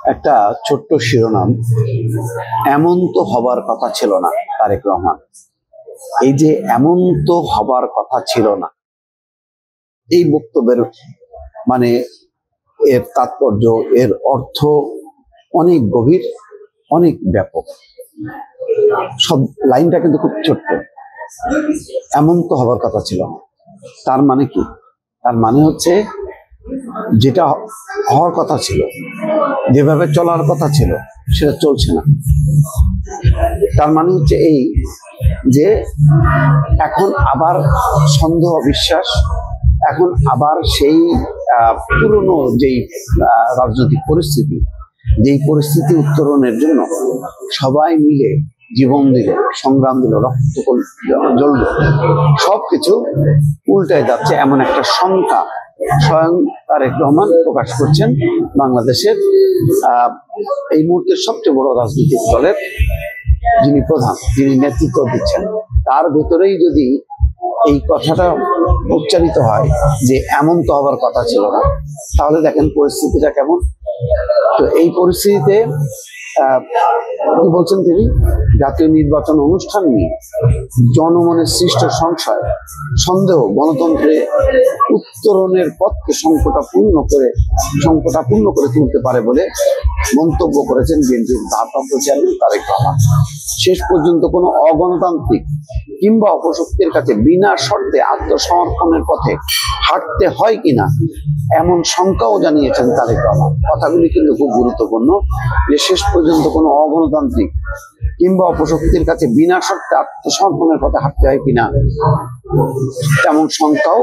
একটা ছোট্ট শিরোনাম, এমন তো হবার কথা ছিল না। তারেক রহমান, এই যে এমন তো হবার কথা ছিল না, এই বক্তব্যের মানে এর তাৎপর্য, এর অর্থ অনেক গভীর, অনেক ব্যাপক। সব লাইনটা কিন্তু খুব ছোট্ট। এমন তো হবার কথা ছিল না, তার মানে কি? তার মানে হচ্ছে যেটা হওয়ার কথা ছিল, যেভাবে চলার কথা ছিল, সেটা চলছে না। তার মানে হচ্ছে এই যে এখন আবার সন্দেহ, বিশ্বাস, এখন আবার সেই পুরনো যেই রাজনৈতিক পরিস্থিতি, যেই পরিস্থিতি উত্তরণের জন্য সবাই মিলে জীবন দিল, সংগ্রাম দিল, রক্ত জ্বলল, সবকিছু উল্টায় যাচ্ছে, এমন একটা শঙ্কা স্বয়ং তারেক রহমান প্রকাশ করছেন। বাংলাদেশের এই মুহূর্তের সবচেয়ে বড় রাজনৈতিক দলের যিনি প্রধান, যিনি নেতৃত্ব দিচ্ছেন, তার ভেতরেই যদি এই কথাটা উচ্চারিত হয় যে এমন তো হবার কথা ছিল না, তাহলে দেখেন পরিস্থিতিটা কেমন। তো এই পরিস্থিতিতে কি বলছেন তিনি? জাতীয় নির্বাচন অনুষ্ঠান নিয়ে জনমনের সৃষ্ট সংশয়, সন্দেহ গণতন্ত্রে উত্তরণের পথকে সংকটাপূর্ণ করে তুলতে পারে বলে মন্তব্য করেছেন বিএনপির ভারপ্রাপ্ত চেয়ারম্যান তারেক রহমান। শেষ পর্যন্ত কোনো অগণতান্ত্রিক কিংবা অপশক্তির কাছে বিনা শর্তে আত্মসমর্পণের পথে হাঁটতে হয় কিনা এমন শঙ্কাও জানিয়েছেন তারেক রহমান। কথাগুলি কিন্তু খুব গুরুত্বপূর্ণ, যে শেষ পর্যন্ত কোনো অগণতান্ত্রিক কিংবা অপশক্তির কাছে বিনা শর্তে আত্মসমর্পণের পথে হাঁটতে হয় কিনা তেমন শঙ্কাও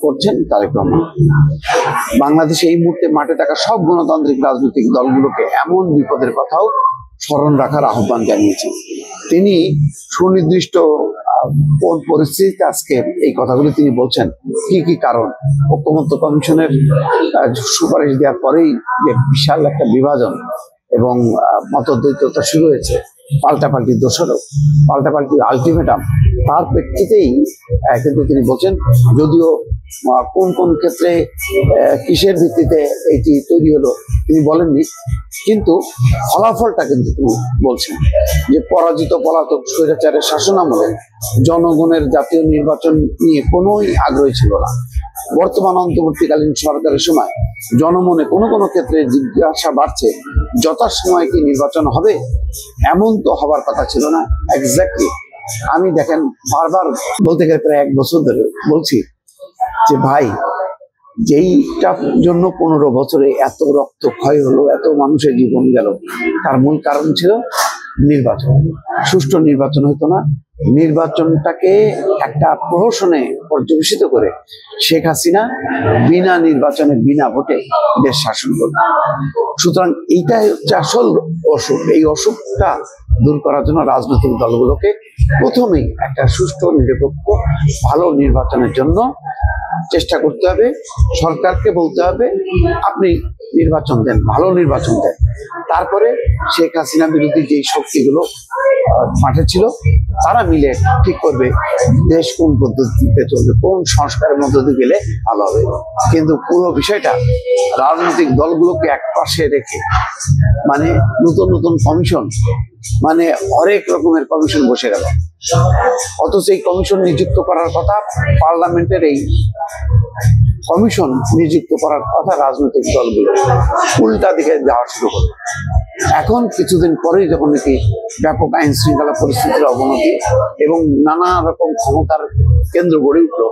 করছেন তারেক রহমান। বাংলাদেশে এই মুহূর্তে মাঠে থাকা সব গণতান্ত্রিক রাজনৈতিক দলগুলোকে এমন বিপদের কথাও স্মরণ রাখার আহ্বান জানিয়েছেন তিনি। সুনির্দিষ্ট কোন পরিস্থিতিতে আজকে এই কথাগুলো তিনি বলছেন, কি কি কারণ, ঐক্যমত্য কমিশনের সুপারিশ দেওয়ার পরেই যে বিশাল একটা বিভাজন এবং মতদ্বৈততা শুরু হয়েছে, পাল্টাপাল্টি দোষারোপ, পাল্টাপাল্টি আলটিমেটাম, তার প্রেক্ষিতেই কিন্তু তিনি বলছেন, যদিও কোন কোন ক্ষেত্রে কিসের ভিত্তিতে এটি তৈরি হলো তিনি বলেননি, কিন্তু ফলাফলটা কিন্তু তিনি বলছেন যে পরাজিত পলাতক স্বৈরাচারের শাসনামলে জনগণের জাতীয় নির্বাচন নিয়ে কোনোই আগ্রহী ছিল না। বর্তমান অন্তর্বর্তীকালীন সরকারের সময় জনমনে কোনো কোনো ক্ষেত্রে জিজ্ঞাসা বাড়ছে, যথাসময়ে কি নির্বাচন হবে? এমন তো হবার কথা ছিল না। এক্স্যাক্টলি আমি দেখেন বারবার বলতে গেলে প্রায় 1 বছর ধরে বলছি যে ভাই, যেইটার জন্য 15 বছরে এত রক্ত ক্ষয় হলো, এত মানুষের জীবন গেল, তার মূল কারণ ছিল নির্বাচন। সুষ্ঠু নির্বাচন হতো না। নির্বাচনটাকে একটা প্রহসনে পর্যবেসিত করে শেখ হাসিনা বিনা নির্বাচনে, বিনা ভোটে দেশ শাসন করত। সুতরাং এইটাই হচ্ছে আসল অসুখ। এই অসুখটা দূর করার জন্য রাজনৈতিক দলগুলোকে প্রথমেই একটা সুষ্ঠু, নিরপেক্ষ, ভালো নির্বাচনের জন্য চেষ্টা করতে হবে। সরকারকে বলতে হবে, আপনি নির্বাচন দেন, ভালো নির্বাচন দেন। তারপরে শেখ হাসিনা বিরোধী যেই শক্তিগুলো মাঠে ছিল, তারা মিলে ঠিক করবে দেশ কোন পদ্ধতিতে চলবে, কোন সংস্কারের মধ্য দিয়ে গেলে ভালো হবে। কিন্তু পুরো বিষয়টা রাজনৈতিক দলগুলোকে এক পাশে রেখে, মানে নতুন নতুন কমিশন, মানে হরেক রকমের কমিশন বসে গেল, অথচ এই কমিশন নিযুক্ত করার কথা, পার্লামেন্টের এই কমিশন নিযুক্ত করার কথা রাজনৈতিক দলগুলো উল্টা দিকে যাওয়া শুরু করলো। এখন কিছুদিন পরেই যখন নাকি ব্যাপক আইন শৃঙ্খলা পরিস্থিতির অবনতি এবং নানা রকম ক্ষমতার কেন্দ্র গড়ে উঠলো,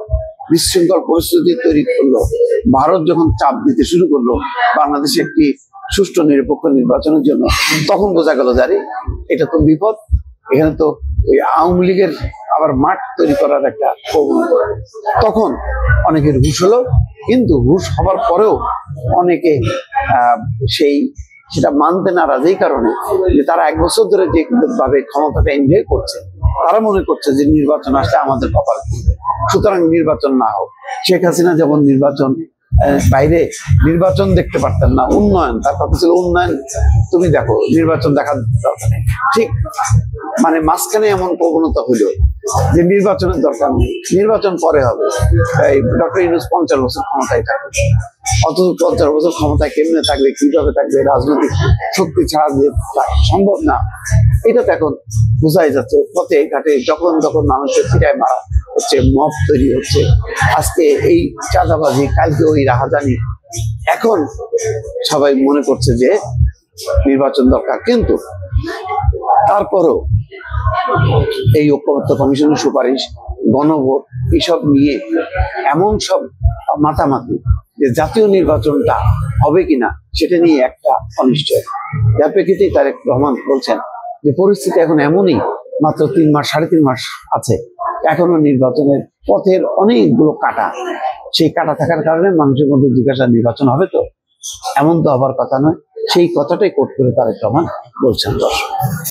বিশৃঙ্খল পরিস্থিতি তৈরি করলো, ভারত যখন চাপ দিতে শুরু করলো বাংলাদেশে একটি সুষ্ঠু নিরপেক্ষ নির্বাচনের জন্য, তখন বোঝা গেল জারি এটা তো বিপদ। এখানে তো ওই আওয়ামী লীগের আবার মাঠ তৈরি করার একটা প্রবণতা। তখন অনেকের হুঁশ হলো, কিন্তু হুঁশ হবার পরেও অনেকে সেটা মানতে নারাজ। এই কারণে যে তারা 1 বছর ধরে যে ভাবে ক্ষমতাটা এনজয় করছে, তারা মনে করছে যে নির্বাচন আসলে আমাদের কপাল খুলবে, সুতরাং নির্বাচন না হোক। শেখ হাসিনা যেমন নির্বাচন, বাইরে নির্বাচন দেখতে পারতেন না, উন্নয়ন, তার কথা ছিল উন্নয়ন তুমি দেখো, নির্বাচন দেখার দরকার নেই। ঠিক মানে মাঝখানে এমন প্রবণতা হইল যে নির্বাচনের দরকার নেই, নির্বাচন পরে হবে, এই ডক্টর ইউনূস 50 বছর ক্ষমতায় থাকবে। অথচ 50 বছর ক্ষমতায় কেমনে থাকবে, কিভাবে থাকবে, রাজনৈতিক শক্তি ছাড়া যে সম্ভব না, এটা তো এখন বোঝাই যাচ্ছে। পথে ঘাটে যখন তখন মানুষের ফিরায় মারা হচ্ছে, মব তৈরি হচ্ছে, আজকে এই চাঁদাবাজি, কালকে ওই রাহাজানি। এখন সবাই মনে করছে যে নির্বাচন দরকার, কিন্তু তারপরও এই ঐক্যমত্য কমিশনের সুপারিশ, গণভোট, এসব নিয়ে এমন সব মাতামাতি যে জাতীয় নির্বাচনটা হবে কিনা সেটা নিয়ে একটা অনিশ্চয়। যার প্রেক্ষিতে তারেক রহমান বলছেন যে পরিস্থিতি এখন এমনই, মাত্র 3 মাস 3.5 মাস আছে, এখনো নির্বাচনের পথের অনেকগুলো কাটা, সেই কাটা থাকার কারণে মানুষের মধ্যে জিজ্ঞাসা নির্বাচন হবে তো, এমন তো হবার কথা নয়। সেই কথাটাই কোট করে তারেক রহমান বলছেন। দর্শক।